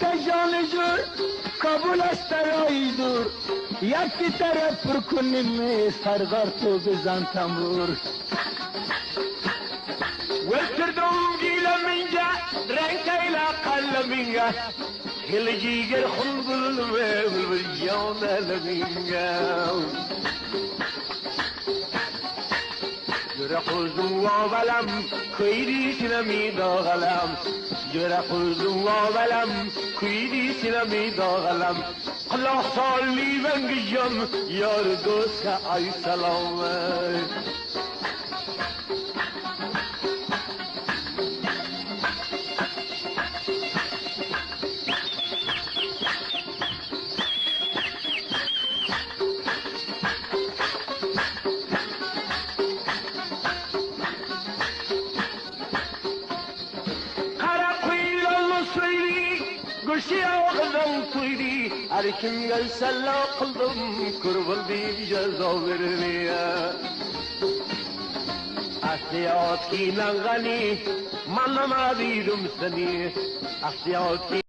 جان جور کابل است رای دور یکی طرف پر کنیم سرگار تو بزن تنبور وتردم جيلا منجا رنك إلى قل منجا هل جيجر خنبل والبريان لمنجا جرق وبلم كيدي سنمي داغلم جرق وبلم كيدي سنمي داغلم الله صلي بنجم يا دوست أي سلام قشي أغضم طيري أركم قلسل قلبم كربل دي جزاورني أحتياط كي نغني ما ديرم سني أحتياط